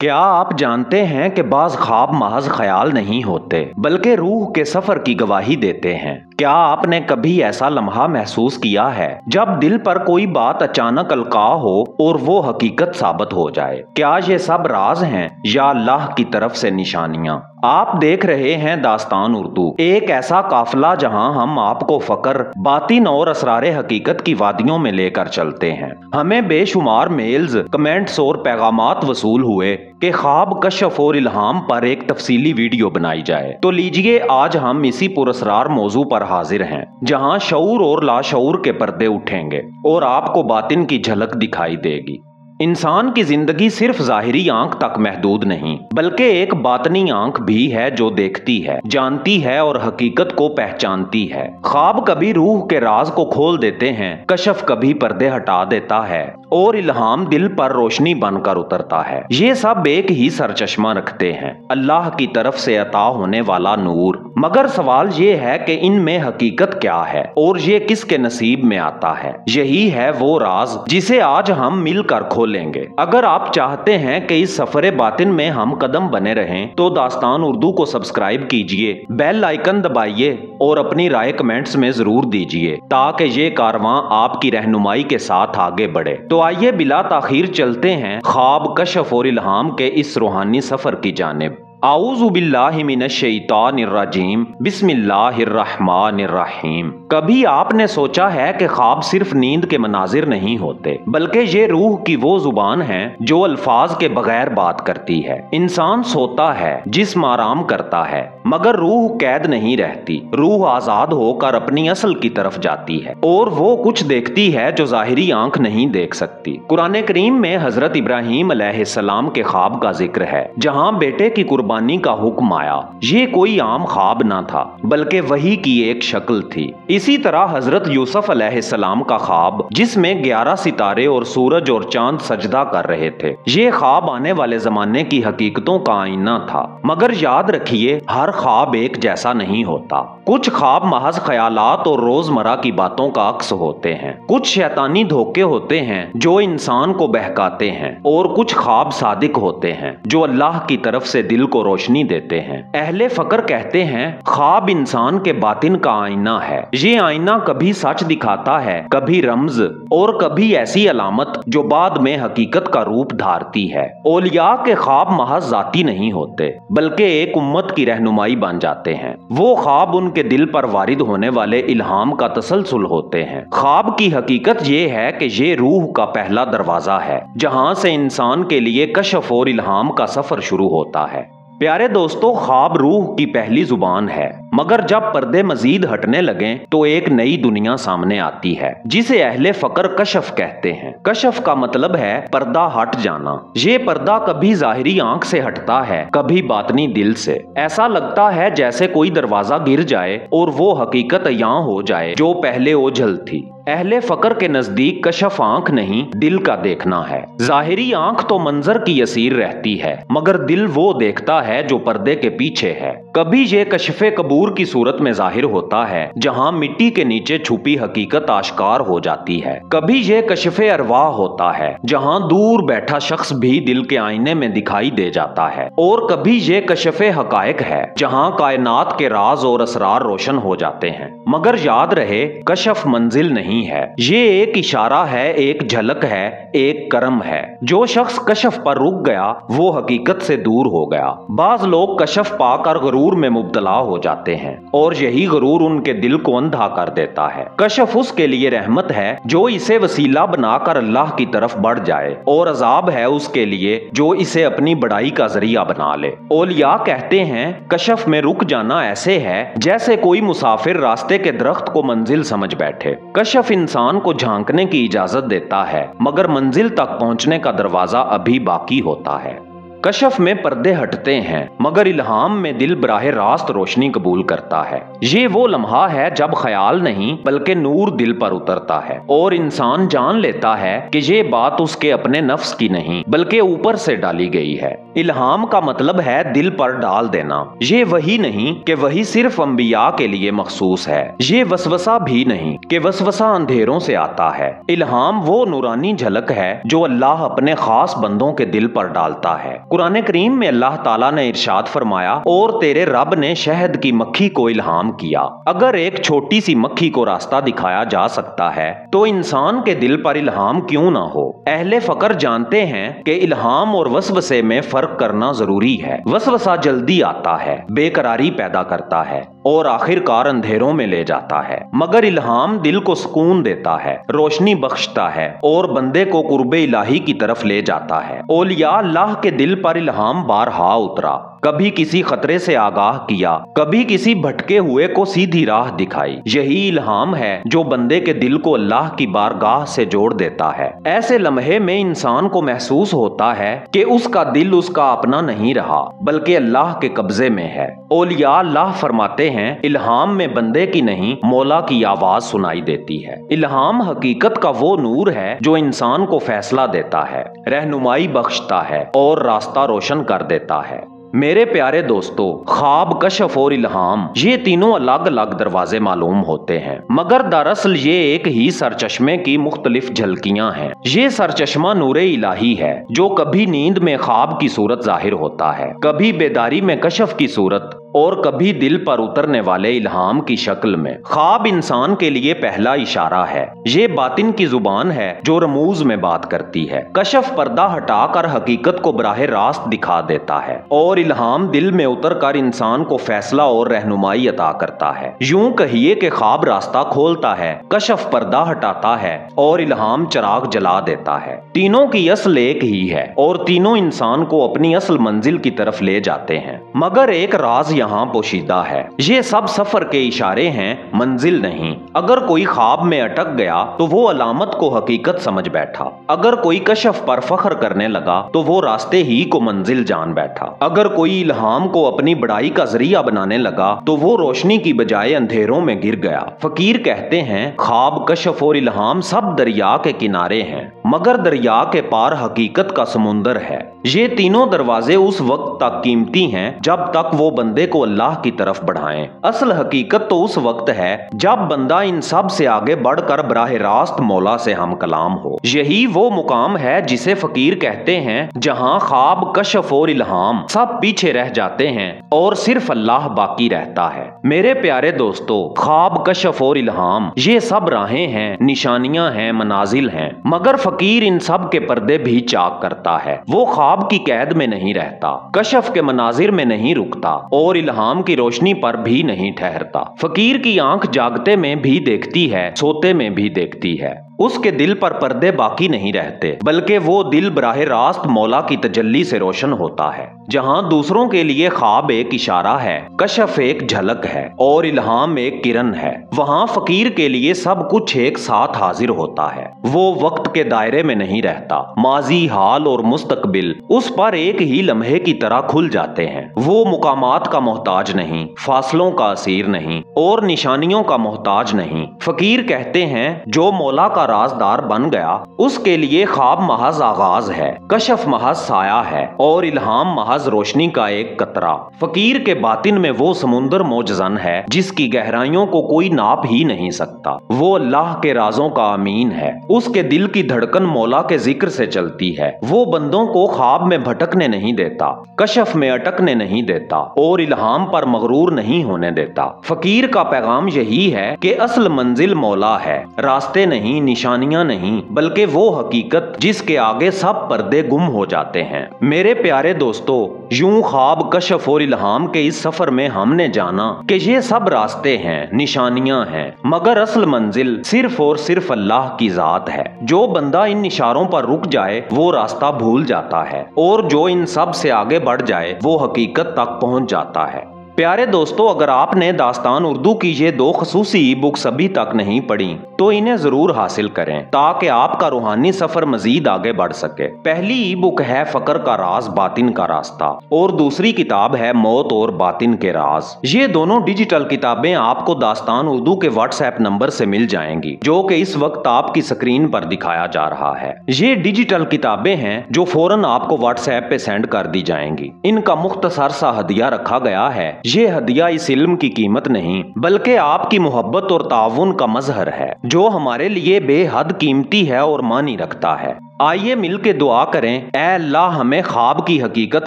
کیا آپ جانتے ہیں کہ بعض خواب محض خیال نہیں ہوتے بلکہ روح کے سفر کی گواہی دیتے ہیں؟ کیا آپ نے کبھی ایسا لمحہ محسوس کیا ہے جب دل پر کوئی بات اچانک القاء ہو اور وہ حقیقت ثابت ہو جائے؟ کیا یہ سب راز ہیں یا اللہ کی طرف سے نشانیاں؟ آپ دیکھ رہے ہیں داستان اردو، ایک ایسا قافلہ جہاں ہم آپ کو فکر، باطن اور اسرار حقیقت کی وادیوں میں لے کر چلتے ہیں۔ ہمیں بے شمار میلز، کمنٹس اور پیغامات وصول ہوئے کہ خواب، کشف اور الہام پر ایک تفصیلی ویڈیو بنائی جائے۔ تو لیجئے آج ہم اسی پراسرار موضوع پر حاضر ہیں، جہاں شعور اور لاشعور کے پردے اٹھیں گے اور آپ کو باطن کی جھلک دکھائی دے گی۔ انسان کی زندگی صرف ظاہری آنکھ تک محدود نہیں، بلکہ ایک باطنی آنکھ بھی ہے جو دیکھتی ہے، جانتی ہے اور حقیقت کو پہچانتی ہے۔ خواب کبھی روح کے راز کو کھول دیتے ہیں، کشف کبھی پردے ہٹا دیتا ہے اور الہام دل پر روشنی بن کر اترتا ہے۔ یہ سب ایک ہی سرچشمہ رکھتے ہیں، اللہ کی طرف سے عطا ہونے والا نور۔ مگر سوال یہ ہے کہ ان میں حقیقت کیا ہے اور یہ کس کے نصیب میں آتا ہے؟ یہی ہے وہ راز جسے آج ہم مل کر کھولیں گے۔ اگر آپ چاہتے ہیں کہ اس سفر باطن میں ہم قدم بنے رہیں تو داستان اردو کو سبسکرائب کیجئے، بیل آئیکن دبائیے اور اپنی رائے کمنٹس میں ضرور دیجئے تاکہ یہ کارواں آپ کی رہنمائی کے ساتھ آگے بڑھے۔ تو آئیے بلا تاخیر چلتے ہیں خواب، کشف اور الہام کے اس روحانی سفر کی جانب۔ اعوذ باللہ من الشیطان الرجیم، بسم اللہ الرحمن الرحیم۔ کبھی آپ نے سوچا ہے کہ خواب صرف نیند کے مناظر نہیں ہوتے، بلکہ یہ روح کی وہ زبان ہے جو الفاظ کے بغیر بات کرتی ہے۔ انسان سوتا ہے، جسم آرام کرتا ہے، مگر روح قید نہیں رہتی۔ روح آزاد ہو کر اپنی اصل کی طرف جاتی ہے اور وہ کچھ دیکھتی ہے جو ظاہری آنکھ نہیں دیکھ سکتی۔ قرآن کریم میں حضرت ابراہیم علیہ السلام کے خواب کا ذکر ہے، جہاں بیٹے کی قربانی کا حکم آیا۔ یہ کوئی عام خواب نہ تھا، بلکہ وحی کی ایک شکل تھی۔ اسی طرح حضرت یوسف علیہ السلام کا خواب، جس میں 11 ستارے اور سورج اور چاند سجدہ کر رہے تھے، یہ خواب آنے والے زمانے کی حقیقتوں کا آئینہ تھا۔ مگر یاد رکھیے، ہر خواب ایک جیسا نہیں ہوتا۔ کچھ خواب محض خیالات اور روزمرہ کی باتوں کا عکس ہوتے ہیں، کچھ شیطانی دھوکے ہوتے ہیں جو انسان کو بہکاتے ہیں، اور کچھ خواب صادق ہوتے ہیں جو اللہ کی طرف سے دل کو روشنی دیتے ہیں۔ اہل فکر کہتے ہیں خواب انسان کے باطن کا آئینہ ہے۔ یہ آئینہ کبھی سچ دکھاتا ہے، کبھی رمز اور کبھی ایسی علامت جو بعد میں حقیقت کا روپ دھارتی ہے۔ اولیاء کے خواب محض ذاتی نہیں ہوتے، بلکہ ایک امت کی رہنمائی بن جاتے ہیں۔ وہ خواب ان کے دل پر وارد ہونے والے الہام کا تسلسل ہوتے ہیں۔ خواب کی حقیقت یہ ہے کہ یہ روح کا پہلا دروازہ ہے، جہاں سے انسان کے لیے کشف اور الہام کا سفر شروع ہوتا ہے۔ پیارے دوستو، خواب روح کی پہلی زبان ہے، مگر جب پردے مزید ہٹنے لگیں تو ایک نئی دنیا سامنے آتی ہے جسے اہل فکر کشف کہتے ہیں۔ کشف کا مطلب ہے پردہ ہٹ جانا۔ یہ پردہ کبھی ظاہری آنکھ سے ہٹتا ہے، کبھی باطنی دل سے۔ ایسا لگتا ہے جیسے کوئی دروازہ گر جائے اور وہ حقیقت عیاں ہو جائے جو پہلے اوجھل تھی۔ اہل فکر کے نزدیک کشف آنکھ نہیں، دل کا دیکھنا ہے۔ ظاہری آنکھ تو منظر کی اسیر رہتی ہے، مگر دل وہ دیکھتا ہے جو پردے کے پیچھے ہے۔ کبھی یہ کشف قبور کی صورت میں ظاہر ہوتا ہے، جہاں مٹی کے نیچے چھپی حقیقت آشکار ہو جاتی ہے۔ کبھی یہ کشف ارواح ہوتا ہے، جہاں دور بیٹھا شخص بھی دل کے آئینے میں دکھائی دے جاتا ہے۔ اور کبھی یہ کشف حقائق ہے، جہاں کائنات کے راز اور اسرار روشن ہو جاتے ہیں۔ مگر یاد رہے، کشف منزل نہیں ہے، یہ ایک اشارہ ہے، ایک جھلک ہے، ایک کرم ہے۔ جو شخص کشف پر رک گیا وہ حقیقت سے دور ہو گیا۔ بعض لوگ کشف پا کر غرور میں مبتلا ہو جاتے ہیں اور یہی غرور ان کے دل کو اندھا کر دیتا ہے۔ کشف اس کے لیے رحمت ہے جو اسے وسیلہ بنا کر اللہ کی طرف بڑھ جائے، اور عذاب ہے اس کے لیے جو اسے اپنی بڑائی کا ذریعہ بنا لے۔ اولیاء کہتے ہیں کشف میں رک جانا ایسے ہے جیسے کوئی مسافر راستے کے درخت کو منزل سمجھ بیٹھے۔ کشف انسان کو جھانکنے کی اجازت دیتا ہے، مگر منزل تک پہنچنے کا دروازہ ابھی باقی ہوتا ہے۔ کشف میں پردے ہٹتے ہیں، مگر الہام میں دل براہ راست روشنی قبول کرتا ہے۔ یہ وہ لمحہ ہے جب خیال نہیں بلکہ نور دل پر اترتا ہے اور انسان جان لیتا ہے کہ یہ بات اس کے اپنے نفس کی نہیں بلکہ اوپر سے ڈالی گئی ہے۔ इल्हाम का मतलब है दिल पर डाल देना। ये वही नहीं कि वही सिर्फ अंबिया के लिए मखसूस है। ये वसवसा भी नहीं कि वसवसा अंधेरों से आता है। इल्हाम वो नूरानी झलक है जो अल्लाह अपने खास बंदों के दिल पर डालता है। कुरान करीम में अल्लाह ताला ने इरशाद फरमाया, और तेरे रब ने शहद की मक्खी को इल्हाम किया। अगर एक छोटी सी मक्खी को रास्ता दिखाया जा सकता है तो इंसान के दिल पर इल्हाम क्यों ना हो। अहले फकर जानते हैं कि इल्हाम और वसवसे में फर्क करना जरूरी है। वसवसा जल्दी आता है, बेकरारी पैदा करता है और आखिरकार अंधेरों में ले जाता है, मगर इल्हाम दिल को सुकून देता है, रोशनी बख्शता है और बंदे को कुर्बे इलाही की तरफ ले जाता है। औलिया अल्लाह के दिल पर इल्हाम बारहा उतरा, कभी किसी खतरे से आगाह किया, कभी किसी भटके हुए को सीधी राह दिखाई। यही इल्हाम है जो बंदे के दिल को अल्लाह की बारगाह से जोड़ देता है। ऐसे लम्हे में इंसान को महसूस होता है कि उसका दिल उसका अपना नहीं रहा बल्कि अल्लाह के कब्जे में है। औलिया अल्लाह फरमाते हैं, इल्हाम में बंदे की नहीं मौला की आवाज सुनाई देती है। इल्हाम हकीकत का वो नूर है जो इंसान को फैसला देता है, रहनुमाई बख्शता है और रास्ता रोशन कर देता है। मेरे प्यारे दोस्तों, ख्वाब, कशफ और इल्हाम ये तीनों अलग अलग दरवाजे मालूम होते हैं, मगर दरअसल ये एक ही सरचश्मे की मुख्तलिफ झलकियां हैं। ये सरचश्मा नूरे इलाही है जो कभी नींद में ख्वाब की सूरत जाहिर होता है, कभी बेदारी में कशफ की सूरत और कभी दिल पर उतरने वाले इल्हाम की शक्ल में। ख्वाब इंसान के लिए पहला इशारा है, ये बातिन की जुबान है जो रमूज में बात करती है। कशफ पर्दा हटाकर हकीकत को बराह रास्त दिखा देता है और इल्हाम दिल में उतरकर इंसान को फैसला और रहनुमाई अता करता है। यूं कहिए कि ख्वाब रास्ता खोलता है, कशफ पर्दा हटाता है और इल्हाम चिराग जला देता है। तीनों की असल एक ही है और तीनों इंसान को अपनी असल मंजिल की तरफ ले जाते हैं, मगर एक राज यहाँ पोशीदा है। ये सब सफर के इशारे हैं, मंजिल नहीं। अगर कोई ख्वाब में अटक गया तो वो अलामत को हकीकत समझ बैठा। अगर कोई कशफ पर फख्र करने लगा तो वो रास्ते ही को मंजिल जान बैठा। अगर कोई इल्हाम को अपनी बड़ाई का जरिया बनाने लगा तो वो रोशनी की बजाय अंधेरों में गिर गया। फकीर कहते हैं, ख्वाब, कशफ और इल्हाम सब दरिया के किनारे हैं, मगर दरिया के पार हकीकत का समुंदर है। ये तीनों दरवाजे उस वक्त तक कीमती हैं जब तक वो बंदे को अल्लाह की तरफ बढ़ाएं। असल हकीकत तो उस वक्त है जब बंदा इन सब से आगे बढ़कर बराह रास्त मौला से हम कलाम हो। यही वो मुकाम है जिसे फकीर कहते हैं, जहां ख्वाब, कशफ और इल्हाम सब पीछे रह जाते हैं और सिर्फ अल्लाह बाकी रहता है। मेरे प्यारे दोस्तों, ख्वाब, कशफ और इल्हाम ये सब राहें हैं, निशानियां हैं, मनाजिल हैं, मगर फकीर इन सब के पर्दे भी चाक करता है। वो ख्वाब की कैद में नहीं रहता, कशफ के मनाजिर में नहीं रुकता और इल्हाम की रोशनी पर भी नहीं ठहरता। फकीर की आंख जागते में भी देखती है, सोते में भी देखती है। उसके दिल पर पर्दे बाकी नहीं रहते, बल्कि वो दिल बराह रास्त मौला की तजल्ली से रोशन होता है। जहां दूसरों के लिए ख्वाब एक इशारा है, कशफ एक झलक है और इल्हाम एक किरण है, वहां फकीर के लिए सब कुछ एक साथ हाजिर होता है। वो वक्त के दायरे में नहीं रहता, माजी, हाल और मुस्तकबिल उस पर एक ही लम्हे की तरह खुल जाते हैं। वो मुकामात का मोहताज नहीं, फासलों का असीर नहीं और निशानियों का मोहताज नहीं। फकीर कहते हैं, जो मौला का राजदार बन गया उसके लिए ख्वाब महज आगाज है, कशफ महज साया है और इल्हाम महज रोशनी का एक कतरा। फकीर के बातिन में वो समुंदर मौजज़न है जिसकी गहराइयों को कोई नाप ही नहीं सकता। वो अल्लाह के राजों का अमीन है, उसके दिल की धड़कन मौला के जिक्र से चलती है। वो बंदों को ख्वाब में भटकने नहीं देता, कशफ में अटकने नहीं देता और इल्हाम पर मगरूर नहीं होने देता। फकीर का पैगाम यही है कि असल मंजिल मौला है, रास्ते नहीं, निशानियां नहीं, बल्कि वो हकीकत जिसके आगे सब पर्दे गुम हो जाते हैं। मेरे प्यारे दोस्तों, यूं ख्वाब, कशफ और इल्हाम के इस सफर में हमने जाना कि ये सब रास्ते हैं, निशानियां हैं, मगर असल मंजिल सिर्फ और सिर्फ अल्लाह की जात है। जो बंदा इन इशारों पर रुक जाए वो रास्ता भूल जाता है और जो इन सब से आगे बढ़ जाए वो हकीकत तक पहुंच जाता है। प्यारे दोस्तों, अगर आपने दास्तान उर्दू की ये 2 खसूसी ई बुक्स अभी तक नहीं पढ़ी तो इन्हें जरूर हासिल करें ताकि आपका रूहानी सफर मजीद आगे बढ़ सके। पहली ई बुक है फकर का राज बातिन का रास्ता और दूसरी किताब है मौत और बातिन के राज। ये दोनों डिजिटल किताबें आपको दास्तान उर्दू के व्हाट्सएप नंबर से मिल जाएंगी जो कि इस वक्त आपकी स्क्रीन पर दिखाया जा रहा है। ये डिजिटल किताबें हैं जो फौरन आपको व्हाट्सएप पे सेंड कर दी जाएंगी। इनका मुख्तसर सा हदिया रखा गया है। ये हदिया इस इल्म की कीमत नहीं बल्कि आपकी मोहब्बत और ताउन का मजहर है जो हमारे लिए बेहद कीमती है और मानी रखता है। आइए मिलके दुआ करें, ऐ अल्लाह हमें ख्वाब की हकीकत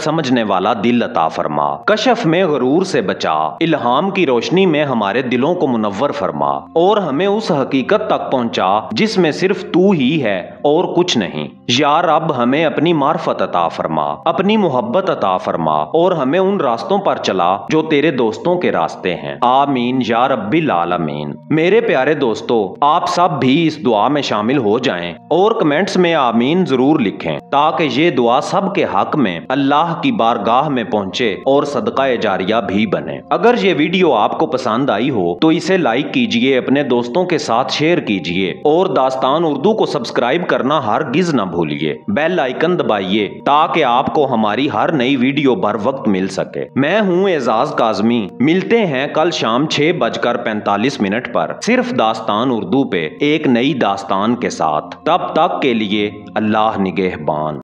समझने वाला दिल अता फरमा, कशफ में गरूर से बचा, इल्हाम की रोशनी में हमारे दिलों को मुनव्वर फरमा और हमें उस हकीकत तक पहुंचा जिसमें सिर्फ तू ही है और कुछ नहीं। या रब हमें अपनी मार्फत अता फरमा, अपनी मोहब्बत अता फरमा और हमें उन रास्तों पर चला जो तेरे दोस्तों के रास्ते हैं। आमीन या रब्बिल आलमीन। मेरे प्यारे दोस्तों, आप सब भी इस दुआ में शामिल हो जाएं और कमेंट्स में आमीन जरूर लिखें ताकि ये दुआ सबके हक में अल्लाह की बारगाह में पहुंचे और सदका जारिया भी बने। अगर ये वीडियो आपको पसंद आई हो तो इसे लाइक कीजिए, अपने दोस्तों के साथ शेयर कीजिए और दास्तान उर्दू को सब्सक्राइब करना हरगिज न भूलिए। बेल आइकन दबाइए ताकि आपको हमारी हर नई वीडियो बर वक्त मिल सके। मैं हूँ एजाज काज़मी। मिलते हैं कल शाम 6:45 पर सिर्फ दास्तान उर्दू पे एक नई दास्तान के साथ। तब तक के लिए अल्लाह निगहबान।